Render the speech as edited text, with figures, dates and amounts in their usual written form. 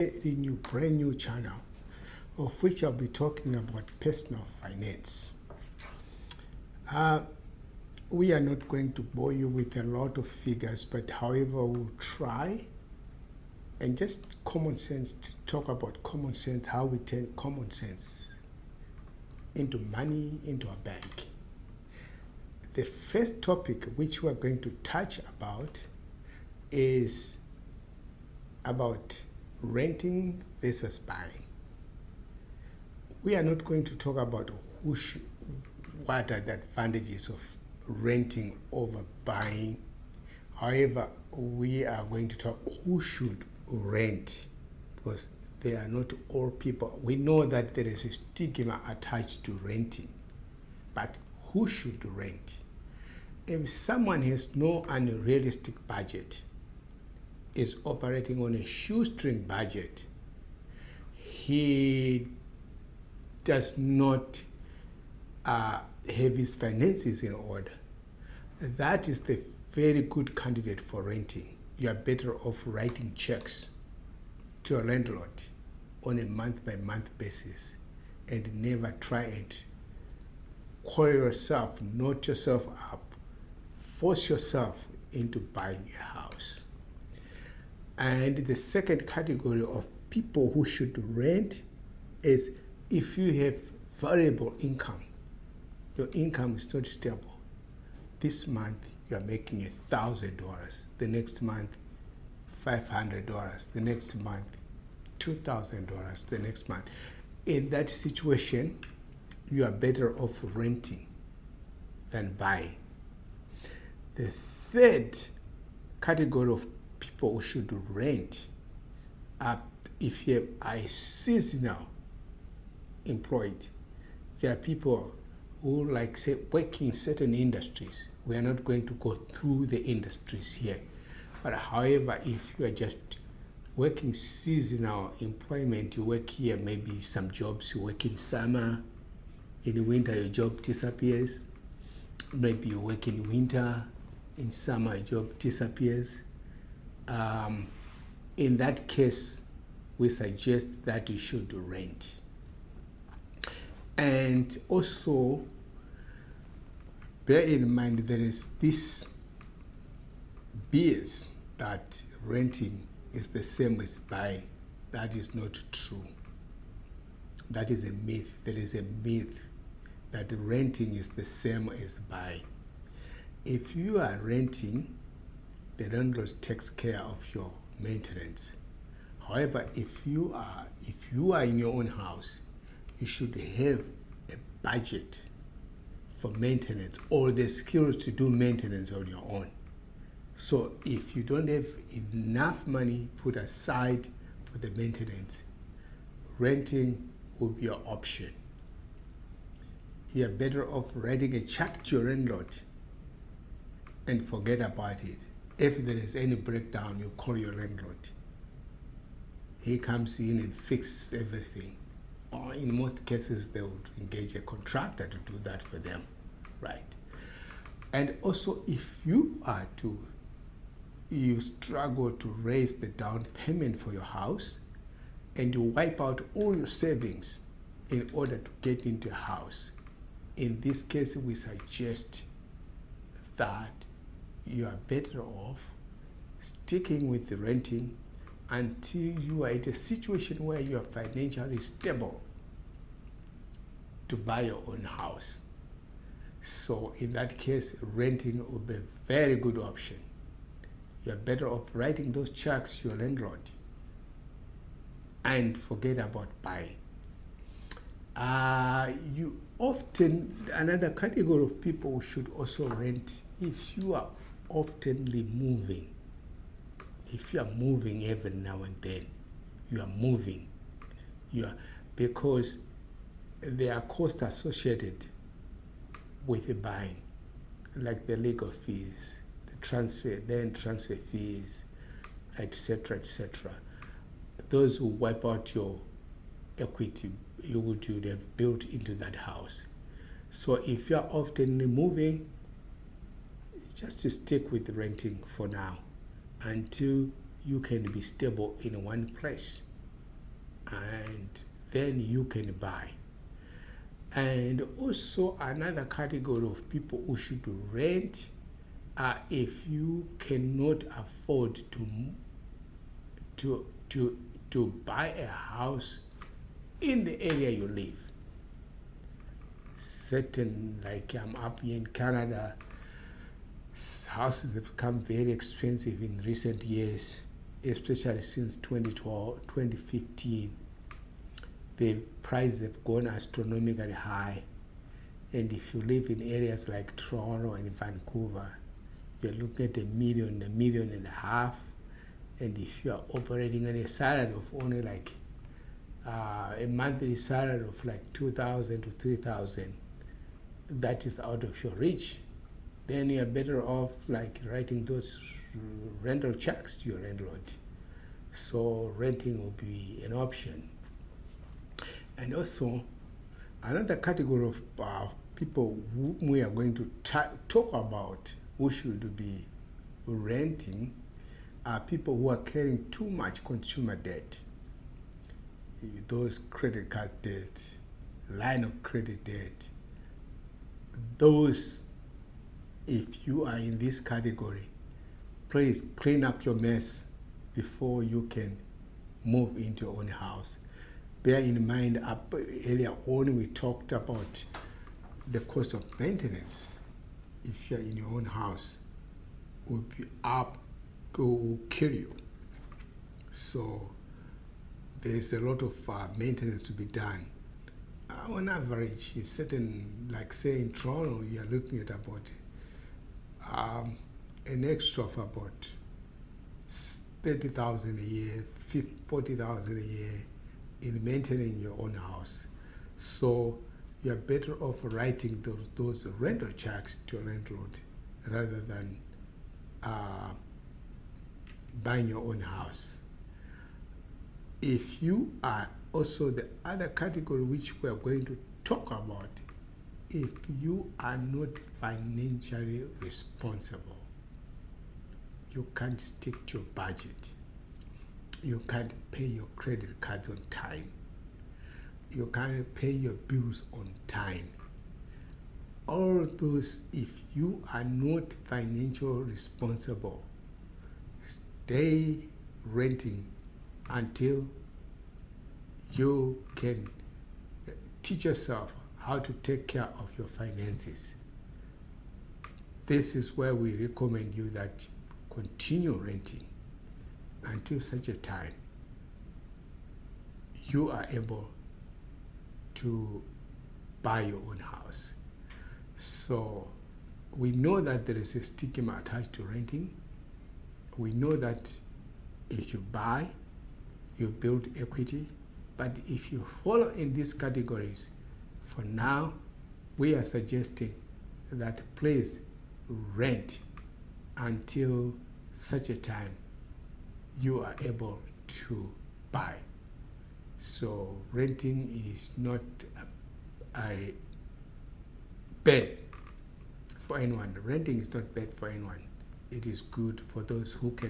The brand new channel, of which I'll be talking about personal finance. We are not going to bore you with a lot of figures, but however, we'll try and just common sense, to talk about common sense, how we turn common sense into money, into a bank. The first topic which we're going to touch about is about renting versus buying. We are not going to talk about what are the advantages of renting over buying. However, we are going to talk who should rent, because they are not all people. We know that there is a stigma attached to renting, but who should rent? If someone has no unrealistic budget, is operating on a shoestring budget, he does not have his finances in order, that is the very good candidate for renting. You are better off writing checks to a landlord on a month-by-month basis and never try and call yourself, knot yourself up, force yourself into buying a house. And the second category of people who should rent is if you have variable income. Your income is not stable. This month you are making $1,000. The next month, $500. The next month, $2,000. The next month. In that situation, you are better off renting than buying. The third category of people who should rent are if you are seasonal employed. There are people who, like, say, work in certain industries. We are not going to go through the industries here. But however, if you are just working seasonal employment, you work here, maybe some jobs you work in summer, in winter your job disappears. Maybe you work in winter, in summer your job disappears. In that case, we suggest that you should rent. And also, bear in mind there is this BS that renting is the same as buying. That is not true. That is a myth. There is a myth that renting is the same as buying. If you are renting, the landlord takes care of your maintenance. However, if you are in your own house, you should have a budget for maintenance or the skills to do maintenance on your own. So if you don't have enough money put aside for the maintenance, renting will be your option. You are better off writing a check to your landlord and forget about it. If there is any breakdown, you call your landlord. He comes in and fixes everything. Or in most cases, they would engage a contractor to do that for them, right? And also, if you struggle to raise the down payment for your house, and you wipe out all your savings in order to get into a house, in this case, we suggest that you are better off sticking with the renting until you are at a situation where you are financially stable to buy your own house. So in that case, renting will be a very good option. You are better off writing those checks to your landlord and forget about buying. Another category of people who should also rent if you are oftenly moving. If you are moving every now and then, you are moving. Because there are costs associated with the buying, like the legal fees, the transfer fees, etc., etc. Those who wipe out your equity you would have built into that house. So if you are often moving, just to stick with renting for now until you can be stable in one place. and then you can buy. And also another category of people who should rent are if you cannot afford to buy a house in the area you live. Certain, like I'm up here in Canada, houses have become very expensive in recent years, especially since 2012, 2015. The prices have gone astronomically high. And if you live in areas like Toronto and Vancouver, you're looking at $1 million, $1.5 million. And if you are operating on a salary of only like a monthly salary of like $2,000 to $3,000, that is out of your reach, then you're better off like writing those rental checks to your landlord. So renting will be an option. And also, another category of people who we are going to talk about who should be renting are people who are carrying too much consumer debt. Those credit card debt, line of credit debt, those, if you are in this category, please clean up your mess before you can move into your own house. Bear in mind, earlier on we talked about the cost of maintenance. If you're in your own house, will kill you. So there's a lot of maintenance to be done. On average, certain, like say in Toronto, you're looking at about an extra of about $30,000 a year, $40,000 a year in maintaining your own house. So you're better off writing those rental checks to your landlord rather than buying your own house. If you are also the other category which we are going to talk about, if you are not financially responsible, you can't stick to your budget, you can't pay your credit cards on time, you can't pay your bills on time. All those, if you are not financially responsible, stay renting until you can teach yourself how to take care of your finances. This is where we recommend you that continue renting until such a time you are able to buy your own house. So we know that there is a stigma attached to renting. We know that if you buy, you build equity. But if you follow in these categories, for now, we are suggesting that please rent until such a time you are able to buy. So renting is not a bad for anyone. Renting is not bad for anyone. It is good for those who can